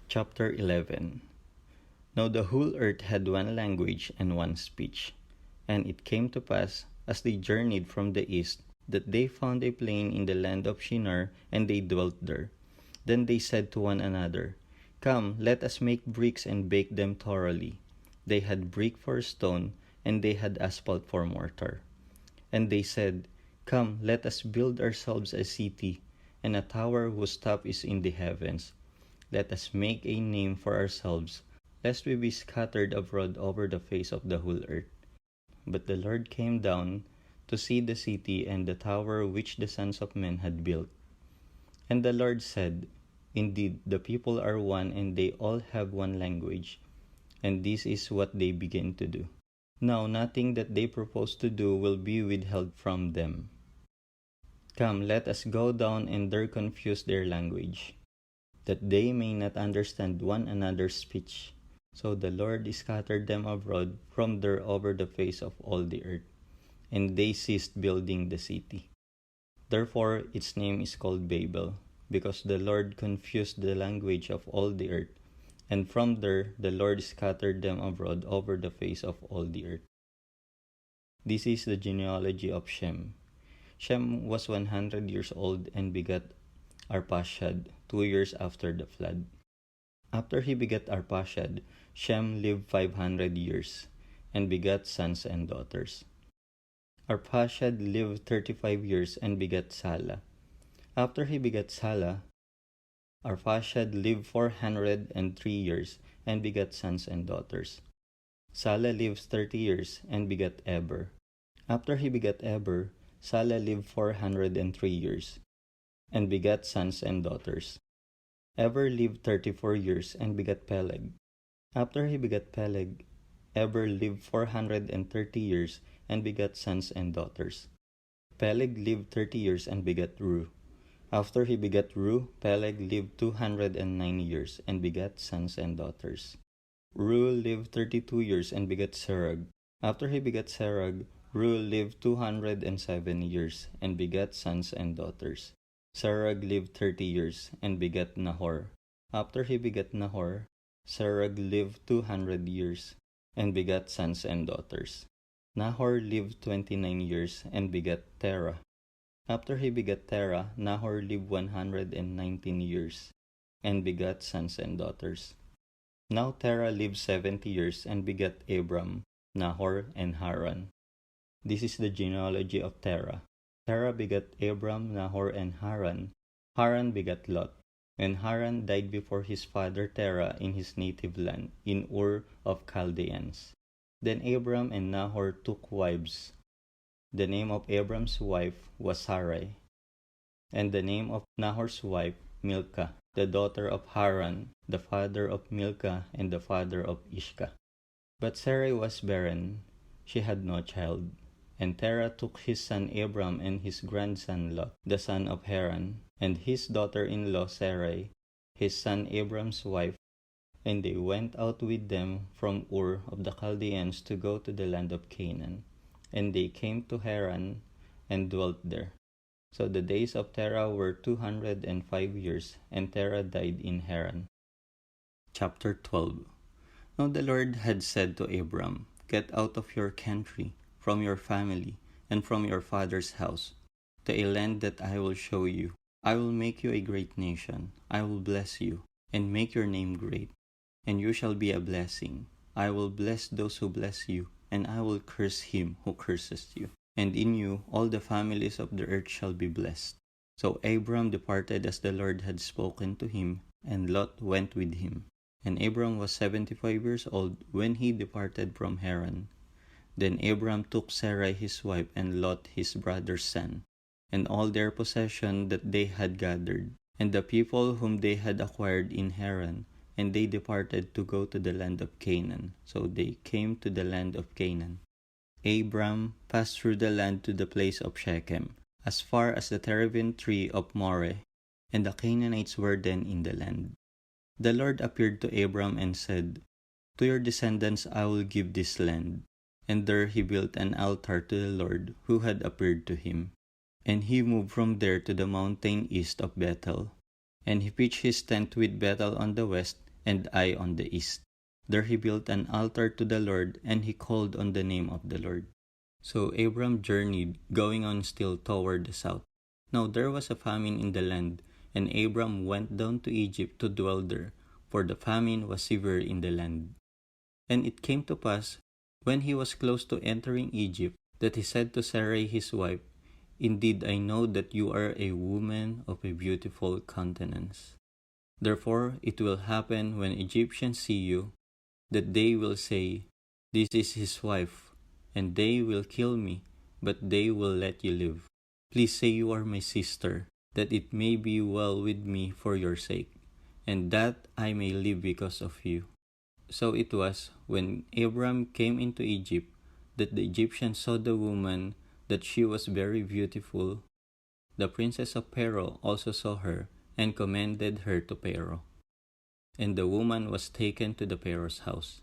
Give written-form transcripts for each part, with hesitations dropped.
Chapter 11. Now the whole earth had one language and one speech. And it came to pass, as they journeyed from the east, that they found a plain in the land of Shinar, and they dwelt there. Then they said to one another, Come, let us make bricks and bake them thoroughly. They had brick for stone, and they had asphalt for mortar. And they said, Come, let us build ourselves a city, and a tower whose top is in the heavens. Let us make a name for ourselves, lest we be scattered abroad over the face of the whole earth. But the Lord came down to see the city and the tower which the sons of men had built. And the Lord said, Indeed, the people are one, and they all have one language, and this is what they begin to do. Now nothing that they propose to do will be withheld from them. Come, let us go down and there confuse their language, that they may not understand one another's speech. So the Lord scattered them abroad from there over the face of all the earth, and they ceased building the city. Therefore its name is called Babel, because the Lord confused the language of all the earth, and from there the Lord scattered them abroad over the face of all the earth. This is the genealogy of Shem. Shem was 100 years old and begat Arpachshad 2 years after the flood. After he begat Arpachshad, Shem lived 500 years, and begat sons and daughters. Arpachshad lived 35 years and begat Salah. After he begat Salah, Arpachshad lived 403 years and begat sons and daughters. Salah lived 30 years and begat Eber. After he begat Eber, Salah lived 403 years and begat sons and daughters. Eber lived 34 years and begat Peleg. After he begat Peleg, Eber lived 430 years and begat sons and daughters. Peleg lived 30 years and begat Ru. After he begat Ru, Peleg lived 209 years and begat sons and daughters. Ru lived 32 years and begat Serug. After he begat Serug, Ru lived 207 years and begat sons and daughters. Serug lived 30 years and begat Nahor. After he begat Nahor, Serug lived 200 years and begat sons and daughters. Nahor lived 29 years and begat Terah. After he begat Terah, Nahor lived 119 years and begat sons and daughters. Now Terah lived 70 years and begat Abram, Nahor, and Haran. This is the genealogy of Terah. Terah begat Abram, Nahor, and Haran. Haran begat Lot. And Haran died before his father Terah in his native land, in Ur of Chaldeans. Then Abram and Nahor took wives. The name of Abram's wife was Sarai, and the name of Nahor's wife Milcah, the daughter of Haran, the father of Milcah and the father of Ishka. But Sarai was barren, she had no child. And Terah took his son Abram and his grandson Lot, the son of Haran, and his daughter-in-law Sarai, his son Abram's wife, and they went out with them from Ur of the Chaldeans to go to the land of Canaan. And they came to Haran and dwelt there. So the days of Terah were 205 years, and Terah died in Haran. Chapter 12. Now the Lord had said to Abram, Get out of your country, from your family, and from your father's house, to a land that I will show you. I will make you a great nation. I will bless you, and make your name great, and you shall be a blessing. I will bless those who bless you, and I will curse him who curses you. And in you all the families of the earth shall be blessed. So Abram departed as the Lord had spoken to him, and Lot went with him. And Abram was 75 years old when he departed from Haran. Then Abram took Sarai his wife and Lot his brother's son, and all their possession that they had gathered, and the people whom they had acquired in Haran, and they departed to go to the land of Canaan. So they came to the land of Canaan. Abram passed through the land to the place of Shechem, as far as the terebinth tree of Moreh, and the Canaanites were then in the land. The Lord appeared to Abram and said, To your descendants I will give this land. And there he built an altar to the Lord who had appeared to him. And he moved from there to the mountain east of Bethel. And he pitched his tent with Bethel on the west, and Ai on the east. There he built an altar to the Lord, and he called on the name of the Lord. So Abram journeyed, going on still toward the south. Now there was a famine in the land, and Abram went down to Egypt to dwell there, for the famine was severe in the land. And it came to pass, when he was close to entering Egypt, that he said to Sarai his wife, Indeed, I know that you are a woman of a beautiful countenance. Therefore it will happen when Egyptians see you, that they will say, This is his wife, and they will kill me, but they will let you live. Please say you are my sister, that it may be well with me for your sake, and that I may live because of you. So it was, when Abram came into Egypt, that the Egyptians saw the woman, that she was very beautiful. The princess of Pharaoh also saw her, and commended her to Pharaoh. And the woman was taken to the Pharaoh's house.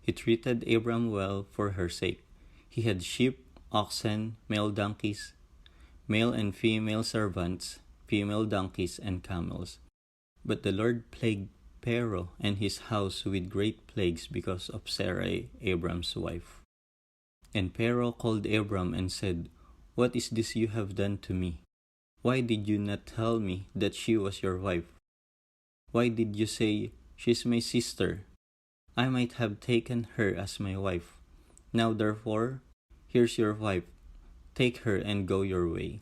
He treated Abram well for her sake. He had sheep, oxen, male donkeys, male and female servants, female donkeys, and camels. But the Lord plagued Pharaoh and his house with great plagues because of Sarai, Abram's wife. And Pharaoh called Abram and said, What is this you have done to me? Why did you not tell me that she was your wife? Why did you say, She is my sister? I might have taken her as my wife. Now therefore, here's your wife. Take her and go your way.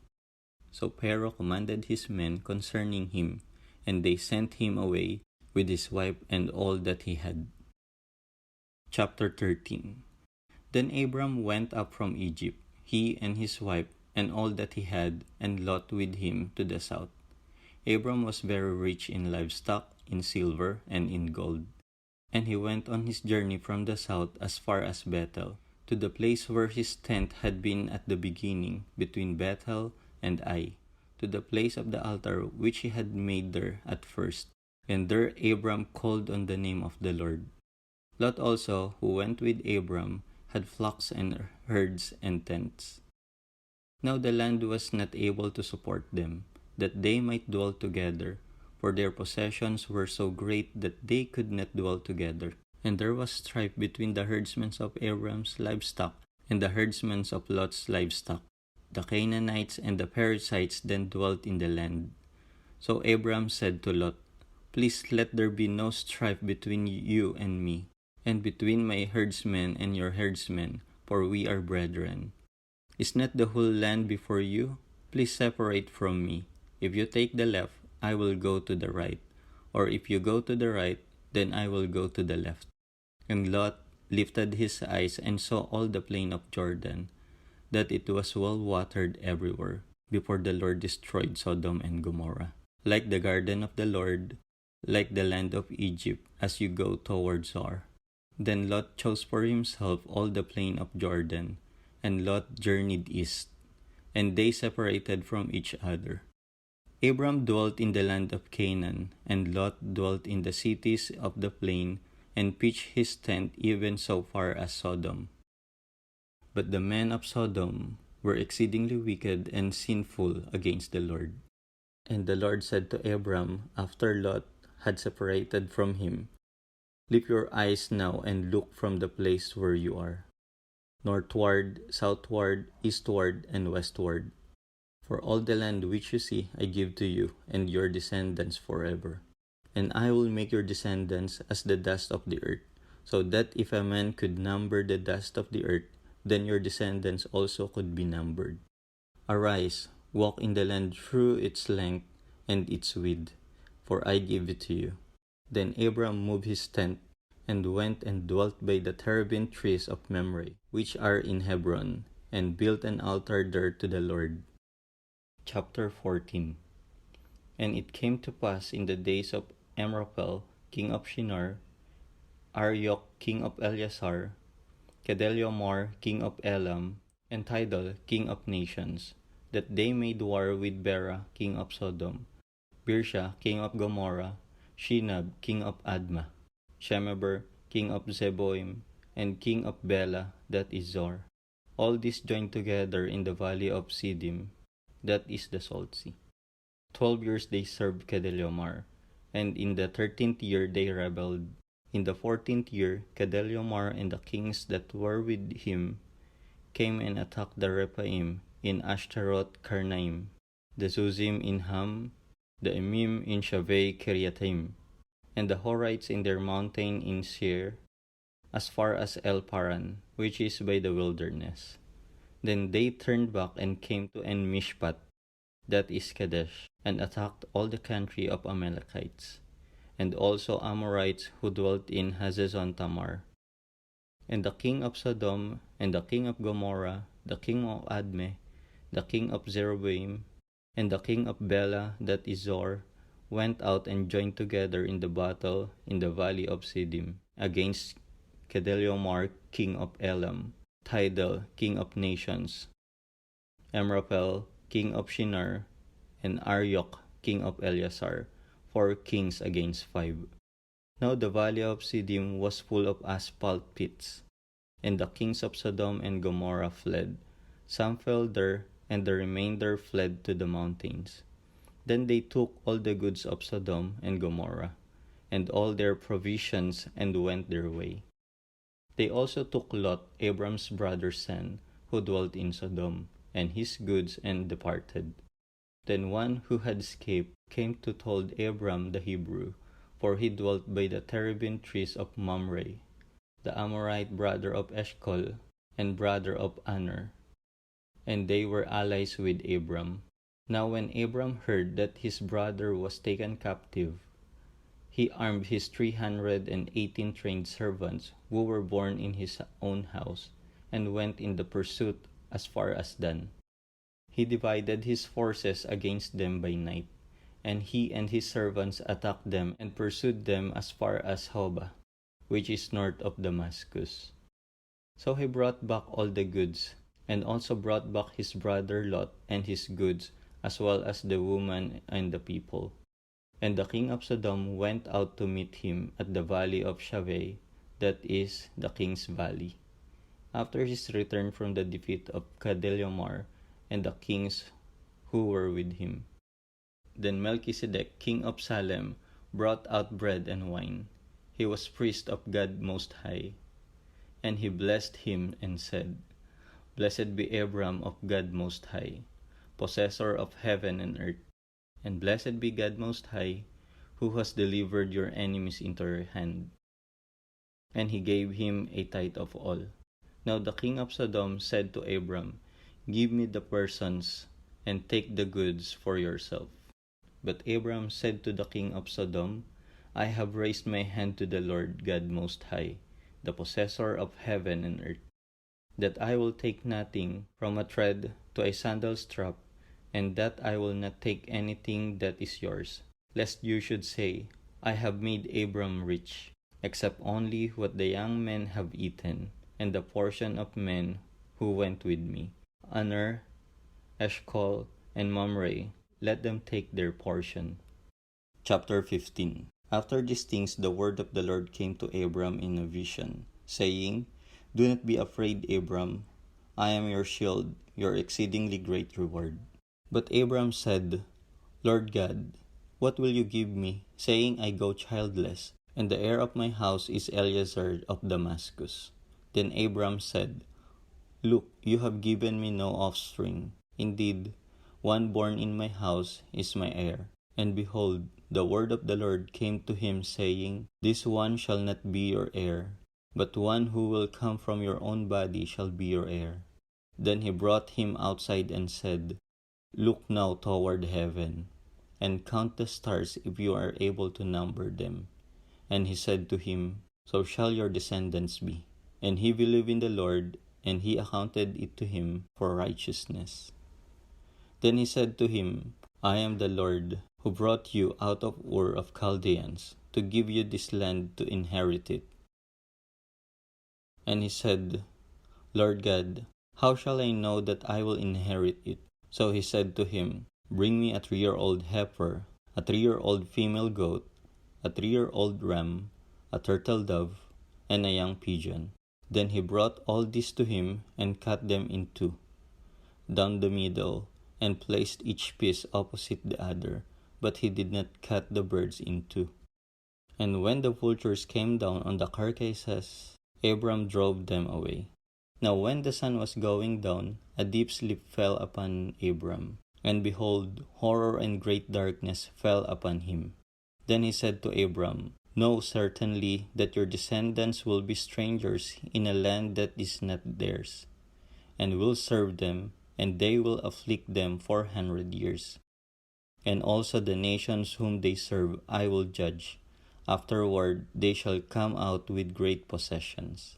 So Pharaoh commanded his men concerning him, and they sent him away with his wife and all that he had. Chapter 13. Then Abram went up from Egypt, he and his wife, and all that he had, and Lot with him to the south. Abram was very rich in livestock, in silver, and in gold. And he went on his journey from the south as far as Bethel, to the place where his tent had been at the beginning, between Bethel and Ai, to the place of the altar which he had made there at first. And there Abram called on the name of the Lord. Lot also, who went with Abram, had flocks and herds and tents. Now the land was not able to support them, that they might dwell together, for their possessions were so great that they could not dwell together. And there was strife between the herdsmen of Abram's livestock and the herdsmen of Lot's livestock. The Canaanites and the Perizzites then dwelt in the land. So Abram said to Lot, Please let there be no strife between you and me, and between my herdsmen and your herdsmen, for we are brethren. Is not the whole land before you? Please separate from me. If you take the left, I will go to the right, or if you go to the right, then I will go to the left. And Lot lifted his eyes and saw all the plain of Jordan, that it was well watered everywhere, before the Lord destroyed Sodom and Gomorrah. Like the garden of the Lord, like the land of Egypt, as you go toward Zoar. Then Lot chose for himself all the plain of Jordan, and Lot journeyed east, and they separated from each other. Abram dwelt in the land of Canaan, and Lot dwelt in the cities of the plain, and pitched his tent even so far as Sodom. But the men of Sodom were exceedingly wicked and sinful against the Lord. And the Lord said to Abram, after Lot had separated from him, Lift your eyes now and look from the place where you are, northward, southward, eastward, and westward. For all the land which you see I give to you and your descendants forever. And I will make your descendants as the dust of the earth, so that if a man could number the dust of the earth, then your descendants also could be numbered. Arise, walk in the land through its length and its width, for I give it to you. Then Abram moved his tent, and went and dwelt by the terebinth trees of Mamre, which are in Hebron, and built an altar there to the Lord. Chapter 14. And it came to pass in the days of Amraphel, king of Shinar, Arioch, king of Eleazar, Kedorlaomer, king of Elam, and Tidal, king of nations, that they made war with Bera, king of Sodom, Birsha, king of Gomorrah, Shinab, king of Admah, Shemeber, king of Zeboim, and king of Bela, that is Zor. All these joined together in the valley of Siddim, that is the Salt Sea. 12 years they served Kedorlaomer, And in the 13th year they rebelled. In the 14th year, Kedorlaomer and the kings that were with him came and attacked the Rephaim in Ashtaroth Karnaim, the Zuzim in Ham, the Emim in Shaveh Kiriataim, and the Horites in their mountain in Seir, as far as El Paran, which is by the wilderness. Then they turned back and came to En Mishpat, that is Kadesh, and attacked all the country of Amalekites, and also Amorites who dwelt in Hazezon Tamar. And the king of Sodom, and the king of Gomorrah, the king of Admah, the king of Zerobim, and the king of Bela, that is Zor, went out and joined together in the battle in the valley of Siddim, against Kedorlaomer, king of Elam, Tidal, king of nations, Amraphel, king of Shinar, and Arioch, king of Eleazar, 4 kings against 5. Now the valley of Siddim was full of asphalt pits, and the kings of Sodom and Gomorrah fled. Some fell there, and the remainder fled to the mountains. Then they took all the goods of Sodom and Gomorrah, and all their provisions, and went their way. They also took Lot, Abram's brother's son, who dwelt in Sodom, and his goods, and departed. Then one who had escaped came to told Abram the Hebrew, for he dwelt by the terebinth trees of Mamre, the Amorite brother of Eshcol, and brother of Aner, and they were allies with Abram. Now when Abram heard that his brother was taken captive, he armed his 318 trained servants who were born in his own house, and went in the pursuit as far as Dan. He divided his forces against them by night, and he and his servants attacked them and pursued them as far as Hobah, which is north of Damascus. So he brought back all the goods, and also brought back his brother Lot and his goods, as well as the woman and the people. And the king of Sodom went out to meet him at the valley of Shaveh, that is, the king's valley, after his return from the defeat of Kedorlaomer and the kings who were with him. Then Melchizedek, king of Salem, brought out bread and wine. He was priest of God Most High. And he blessed him and said, Blessed be Abram of God Most High, possessor of heaven and earth. And blessed be God Most High, who has delivered your enemies into your hand. And he gave him a tithe of all. Now the king of Sodom said to Abram, Give me the persons, and take the goods for yourself. But Abram said to the king of Sodom, I have raised my hand to the Lord God Most High, the possessor of heaven and earth, that I will take nothing from a thread to a sandal strap, and that I will not take anything that is yours, lest you should say, I have made Abram rich, except only what the young men have eaten, and the portion of men who went with me. Aner, Eshcol, and Mamre, let them take their portion. Chapter 15. After these things the word of the Lord came to Abram in a vision, saying, Do not be afraid, Abram. I am your shield, your exceedingly great reward. But Abram said, Lord God, what will you give me, saying I go childless, and the heir of my house is Eleazar of Damascus? Then Abram said, Look, you have given me no offspring. Indeed, one born in my house is my heir. And behold, the word of the Lord came to him, saying, This one shall not be your heir, but one who will come from your own body shall be your heir. Then he brought him outside and said, Look now toward heaven, and count the stars if you are able to number them. And he said to him, So shall your descendants be. And he believed in the Lord, and he accounted it to him for righteousness. Then he said to him, I am the Lord, who brought you out of Ur of Chaldeans, to give you this land to inherit it. And he said, Lord God, how shall I know that I will inherit it? So he said to him, Bring me a 3-year-old heifer, a 3-year-old female goat, a 3-year-old ram, a turtle dove, and a young pigeon. Then he brought all this to him, and cut them in two, down the middle, and placed each piece opposite the other, but he did not cut the birds in two. And when the vultures came down on the carcasses, Abram drove them away. Now when the sun was going down, a deep sleep fell upon Abram. And behold, horror and great darkness fell upon him. Then he said to Abram, Know certainly that your descendants will be strangers in a land that is not theirs, and will serve them, and they will afflict them 400 years. And also the nations whom they serve I will judge. Afterward they shall come out with great possessions.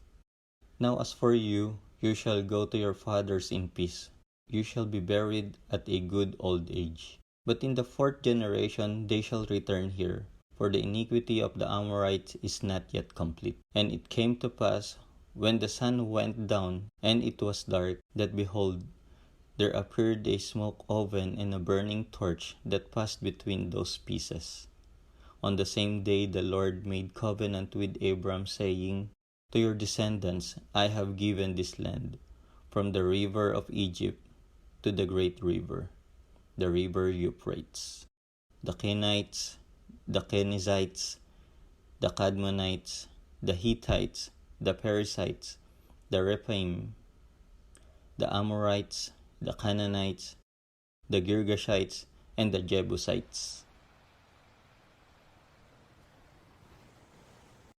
Now as for you, you shall go to your fathers in peace. You shall be buried at a good old age. But in the fourth generation they shall return here, for the iniquity of the Amorites is not yet complete. And it came to pass, when the sun went down, and it was dark, that behold, there appeared a smoke oven and a burning torch that passed between those pieces. On the same day the Lord made covenant with Abram, saying, To your descendants I have given this land, from the river of Egypt to the great river, the river Euphrates. The Kenites, the Kenizzites, the Cadmonites, the Hittites, the Perizzites, the Rephaim, the Amorites, the Canaanites, the Girgashites, and the Jebusites.